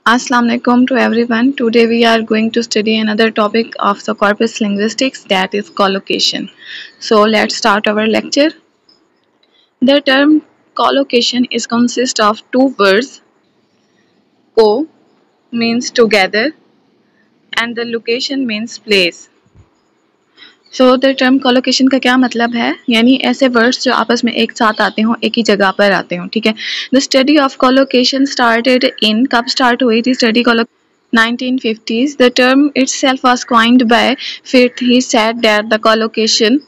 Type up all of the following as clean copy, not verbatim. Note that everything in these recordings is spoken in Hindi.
Assalamu alaikum to everyone. Today we are going to study another topic of the corpus linguistics, that is collocation. So let's start our lecture. The term collocation is consist of two words. Co means together and the location means place. So the term collocation का क्या मतलब है, यानी ऐसे वर्ड्स जो आपस में एक साथ आते हों, एक ही जगह पर आते हों, ठीक है। The study of collocation started in, कब स्टार्ट हुई थी study 1950s. The term itself was coined by Firth. He said that the collocation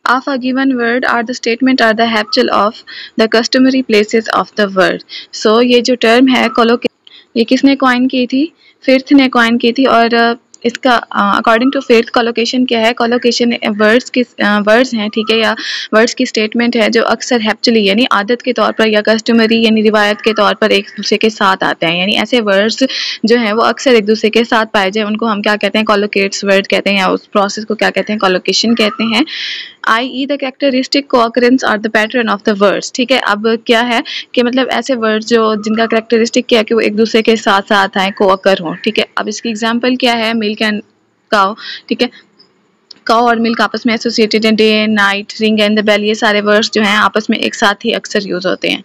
of a given word or the statement are the habitual of the customary places of the word. So ये जो term है collocation, ये किसने coin की थी? फिर्थ ने coin की थी। और इसका अकॉर्डिंग टू फिर्थ कोलोकेशन क्या है? कोलोकेशन वर्ड्स हैं, ठीक है, या वर्ड्स की स्टेटमेंट है जो अक्सर हैप्चुअली यानी आदत के तौर पर या कस्टमरी यानी रिवायत के तौर पर एक दूसरे के साथ आते हैं। यानी ऐसे वर्ड्स जो हैं वो अक्सर एक दूसरे के साथ पाए जाए, उनको हम क्या कहते हैं? कोलोकेट्स वर्ड कहते हैं, या उस प्रोसेस को क्या कहते हैं? कोलोकेशन कहते हैं। i.e. द कैरेक्टरिस्टिक को-अकरेंस और the pattern of the words, ठीक है। अब क्या है कि मतलब ऐसे वर्ड्स जो जिनका कैरेक्टरिस्टिक क्या है कि वो एक दूसरे के साथ साथ आए, को-अकर हों, ठीक है। अब इसकी एग्जांपल क्या है? मिल्क एंड काउ, ठीक है। काउ और मिल्क आपस में एसोसिएटेड हैं, day and night, ring and the bell, ये सारे वर्ड्स जो हैं आपस में एक साथ ही अक्सर यूज होते हैं।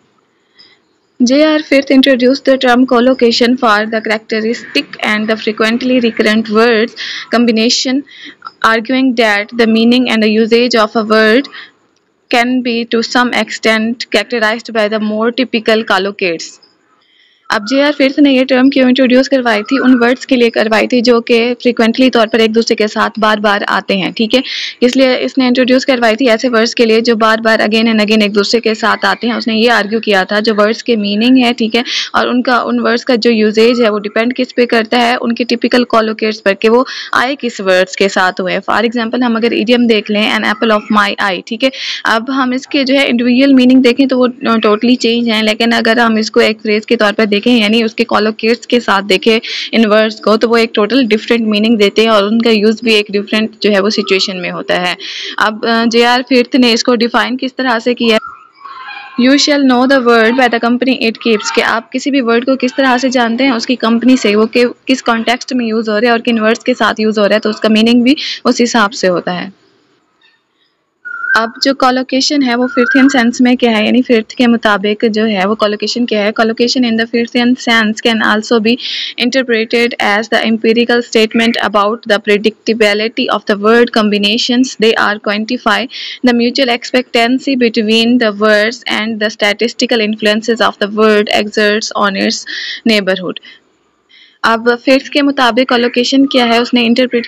J.R. Firth introduced the term collocation for the characteristic and the frequently recurrent words combination, arguing that the meaning and the usage of a word can be to some extent characterized by the more typical collocates. अब J.R. फिर्थ ने ये टर्म क्यों इंट्रोड्यूस करवाई थी? उन वर्ड्स के लिए करवाई थी जो कि फ्रिक्वेंटली तौर पर एक दूसरे के साथ बार बार आते हैं, ठीक है। इसलिए इसने इंट्रोड्यूस करवाई थी ऐसे वर्ड्स के लिए जो बार बार अगेन एंड अगेन एक दूसरे के साथ आते हैं। उसने ये आर्ग्यू किया था जो वर्ड्स के मीनिंग है, ठीक है, और उन वर्ड्स का जो यूजेज है वो डिपेंड किस पे करता है? उनके टिपिकल कोलोकेट्स पर, कि वो आए किस वर्ड्स के साथ हुए। फॉर एग्जाम्पल हम अगर इडियम देख लें, एन एप्पल ऑफ माई आई, ठीक है। अब हम इसके जो है इंडिविजुअल मीनिंग देखें तो वो टोटली चेंज हैं, लेकिन अगर हम इसको एक फ्रेज के तौर पर देखें यानी उसके कोलोकेट्स के साथ देखें इन वर्ड्स को, तो वो एक टोटल डिफरेंट मीनिंग देते हैं और उनका यूज भी एक डिफरेंट जो है वो सिचुएशन में होता है। अब J.R. फिर्थ ने इसको डिफाइन किस तरह से किया? You shall know the word by the company it keeps, कि आप किसी भी वर्ड को किस तरह से जानते हैं? उसकी कंपनी से, वो किस कॉन्टेक्स्ट में यूज हो रहा है और किन वर्ड्स के साथ यूज हो रहा है, तो उसका मीनिंग भी उस हिसाब से होता है। अब जो कोलोकेशन है वो फिफ्थियन सेंस में क्या है, यानी फिफ्थ के मुताबिक जो है वो कोलोकेशन क्या है? Collocation in the Firthian sense can also be interpreted as the empirical statement about the predictability of the word combinations they are quantify the mutual expectancy between the words and the statistical influences of the word exerts on its neighbourhood. अब फिफ्थ के मुताबिक कोलोकेशन क्या है? उसने इंटरप्रेट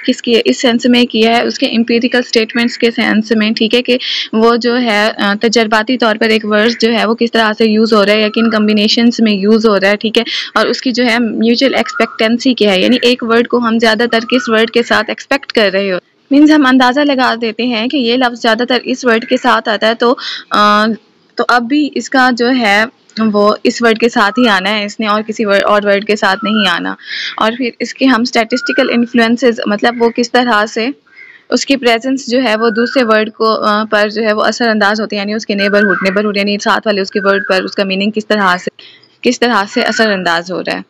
इस सेंस में किया है, उसके एम्पिरिकल स्टेटमेंट्स के सेंस में, ठीक है, कि वो जो है तजर्बाती तौर पर एक वर्ड जो है वो किस तरह से यूज़ हो रहा है या किन कम्बिनेशंस में यूज़ हो रहा है, ठीक है, और उसकी जो है म्यूचुअल एक्सपेक्टेंसी क्या है, यानी एक वर्ड को हम ज़्यादातर किस वर्ड के साथ एक्सपेक्ट कर रहे हो। मीन्स हम अंदाज़ा लगा देते हैं कि ये लफ्ज़ ज़्यादातर इस वर्ड के साथ आता है, तो अब भी इसका जो है वो इस वर्ड के साथ ही आना है इसने, और किसी और वर्ड के साथ नहीं आना। और फिर इसके हम स्टैटिस्टिकल इन्फ्लुएंसेस, मतलब वो किस तरह से उसकी प्रेजेंस जो है वो दूसरे वर्ड को पर जो है वो असरअंदाज होती है, यानी उसके नेबरहुड यानी साथ वाले उसके वर्ड पर उसका मीनिंग किस तरह से असरअंदाज हो रहा है।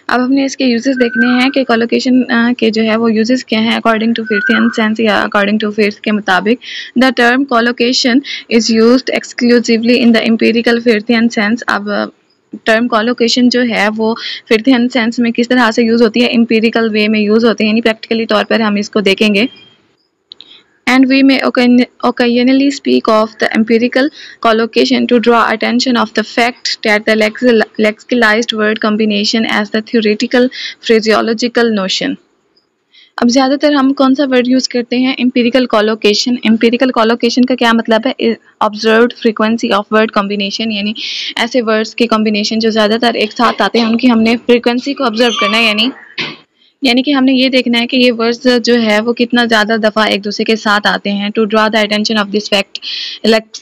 अब हमने इसके यूजेस देखने हैं कि कोलोकेशन के जो है वो यूजेस क्या हैं अकॉर्डिंग टू फिफ्थियन सेंस या अकॉर्डिंग टू फिफ्थ के मुताबिक। The term collocation is used exclusively in the empirical Firthian sense. अब टर्म कोलोकेशन जो है वो फिफ्थियन सेंस में किस तरह से यूज़ होती है? एम्पिरिकल वे में यूज़ होते हैं, यानी प्रैक्टिकली तौर पर हम इसको देखेंगे। And we may occasionally speak of the empirical collocation to draw attention of the fact that the lexicalized word combination as the theoretical phraseological notion. अब ज़्यादातर हम कौन सा वर्ड यूज़ करते हैं? Empirical colocation. एम्पिरिकल कोलोकेशन का क्या मतलब है? Observed frequency of word combination, यानी ऐसे वर्ड्स के कॉम्बिनेशन जो ज़्यादातर एक साथ आते हैं उनकी हमने फ्रीक्वेंसी को ऑब्जर्व करना है, यानी कि हमने ये देखना है कि ये वर्ड्स जो है वो कितना ज़्यादा दफ़ा एक दूसरे के साथ आते हैं। To draw the attention of this fact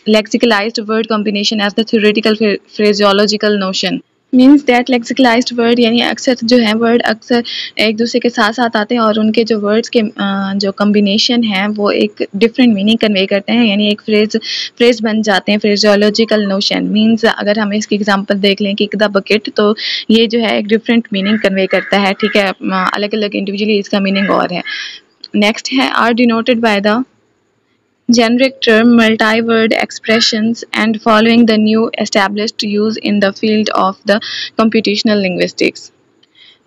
lexicalised word combination as the theoretical phraseological notion. Means that lexicalised word यानी अक्सर जो है वर्ड अक्सर एक दूसरे के साथ साथ आते हैं और उनके जो वर्ड्स के जो कम्बिनेशन है वो एक डिफरेंट मीनिंग कन्वे करते हैं, यानी एक फ्रेज बन जाते हैं। फ्रेजोलॉजिकल नोशन मीन्स अगर हम इसकी एग्जांपल देख लें किक द बकेट, तो ये जो है एक डिफरेंट मीनिंग कन्वे करता है, ठीक है, अलग अलग इंडिविजुअली इसका मीनिंग और है। नेक्स्ट है are denoted by the generic term multi-word expressions and following the new established use in the field of the computational linguistics।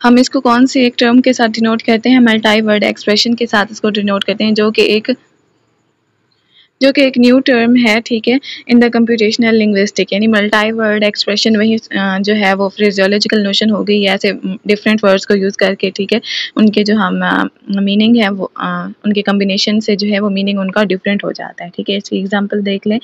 हम इसको कौन सी एक टर्म के साथ डिनोट करते हैं? मल्टी वर्ड एक्सप्रेशन के साथ इसको डिनोट करते हैं, जो कि एक न्यू टर्म है, ठीक है, इन द कंप्यूटेशनल लिंग्विस्टिक। यानी मल्टी वर्ड एक्सप्रेशन वही जो है वो फ्रेजियोलॉजिकल नोशन हो गई, ऐसे डिफरेंट वर्ड्स को यूज़ करके, ठीक है, उनके जो हम मीनिंग है वो उनके कम्बिनेशन से जो है वो मीनिंग उनका डिफरेंट हो जाता है, ठीक है। इसकी एग्जांपल देख लें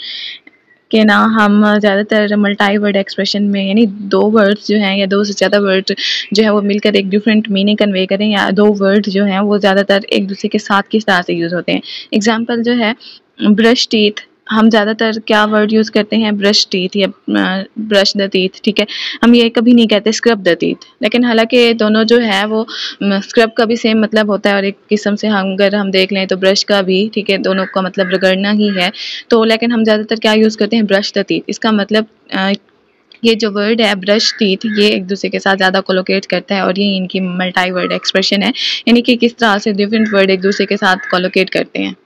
कि ना हम ज़्यादातर मल्टी वर्ड एक्सप्रेशन में यानी दो वर्ड्स जो हैं या दो से ज़्यादा वर्ड जो है वो मिलकर एक डिफरेंट मीनिंग कन्वे करें, या दो वर्ड जो हैं वो ज़्यादातर एक दूसरे के साथ किस तरह से यूज़ होते हैं। एग्जांपल जो है ब्रश टीथ, हम ज़्यादातर क्या वर्ड यूज़ करते हैं? ब्रश टीथ या ब्रश द टीथ, ठीक है। हम ये कभी नहीं कहते स्क्रब द टीथ, लेकिन हालांकि दोनों जो है वो स्क्रब का भी सेम मतलब होता है और एक किस्म से हम अगर हम देख लें तो ब्रश का भी, ठीक है, दोनों का मतलब रगड़ना ही है। तो लेकिन हम ज़्यादातर क्या यूज़ करते हैं? Brush the teeth. इसका मतलब ये जो वर्ड है ब्रश टीथ ये एक दूसरे के साथ ज़्यादा कोलोकेट करता है और ये इनकी मल्टी वर्ड एक्सप्रेशन है, यानी कि किस तरह से डिफरेंट वर्ड एक दूसरे के साथ कोलोकेट करते हैं।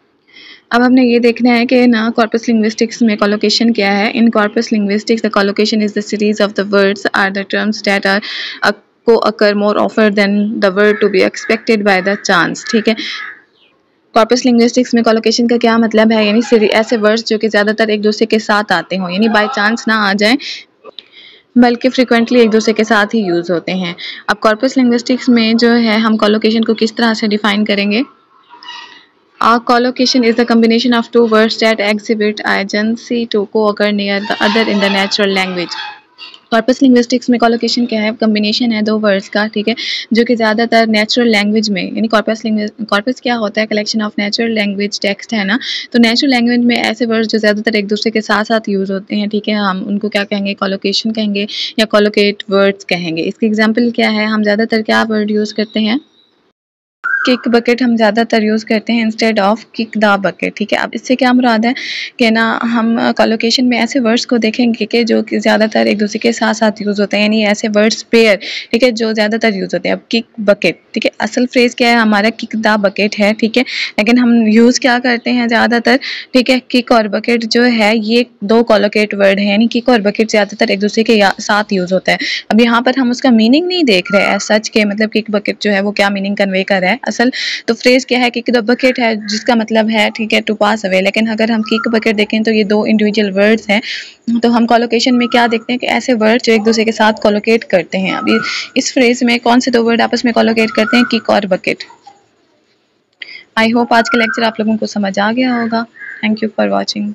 अब हमने ये देखना है कि ना कॉर्पस लिंग्विस्टिक्स में कोलोकेशन क्या है। In corpus linguistics the collocation is the series of the words are the terms that are co-occur more often than the word to be expected by the chance, ठीक है। कॉर्पस लिंग्विस्टिक्स में कोलोकेशन का क्या मतलब है? यानी ऐसे वर्ड्स जो कि ज़्यादातर एक दूसरे के साथ आते हों, यानी बाय चांस ना आ जाएं बल्कि फ्रिक्वेंटली एक दूसरे के साथ ही यूज़ होते हैं। अब कॉर्पस लिंग्विस्टिक्स में जो है हम कोलोकेशन को किस तरह से डिफ़ाइन करेंगे? A collocation is the combination of two words that exhibit agency to co-occur near the other in the natural language। Corpus linguistics में कोलोकेशन क्या है? कम्बिनेशन है दो वर्ड्स का, ठीक है, जो कि ज़्यादातर नेचुरल लैंग्वेज में, यानी कॉर्पस क्या होता है? Collection of natural language text है ना, तो नेचुरल लैंग्वेज में ऐसे वर्ड्स जो ज़्यादातर एक दूसरे के साथ साथ यूज़ होते हैं, ठीक है, हम उनको क्या कहेंगे? कोलोकेशन कहेंगे या कोलोकेट वर्ड्स कहेंगे। इसकी एग्जाम्पल क्या है? हम ज़्यादातर क्या वर्ड यूज़ करते हैं? किक बकेट हम ज़्यादातर यूज़ करते हैं instead of kick the bucket, ठीक है। अब इससे क्या मुराद है कि ना हम कोलोकेशन में ऐसे वर्ड्स को देखेंगे कि जो कि ज़्यादातर एक दूसरे के साथ साथ यूज़ होते हैं, यानी ऐसे वर्ड्स पेयर, ठीक है, जो ज़्यादातर यूज़ होते हैं। अब किक बकेट, ठीक है, असल फ्रेज़ क्या है? हमारा किक द बकेट है, ठीक है, लेकिन हम यूज़ क्या करते हैं ज़्यादातर? ठीक है, किक और बकेट जो है ये दो कोलोकेट वर्ड है, यानी किक और बकेट ज़्यादातर एक दूसरे के साथ यूज़ होता है। अब यहाँ पर हम उसका मीनिंग नहीं देख रहे हैं सच के, मतलब किक बकेट जो है वो क्या मीनिंग कन्वे कर रहा है। असल तो फ्रेज क्या है? किक द बकेट है, जिसका मतलब है, ठीक है, टू पास अवे। लेकिन अगर हम किक बकेट देखें तो ये दो इंडिविजुअल वर्ड्स हैं, तो हम कोलोकेशन में क्या देखते हैं कि ऐसे वर्ड जो एक दूसरे के साथ कोलोकेट करते हैं। अभी इस फ्रेज में कौन से दो वर्ड आपस में कोलोकेट करते हैं? किक और बकेट। आई होप आज का लेक्चर आप लोगों को समझ आ गया होगा। Thank you for watching.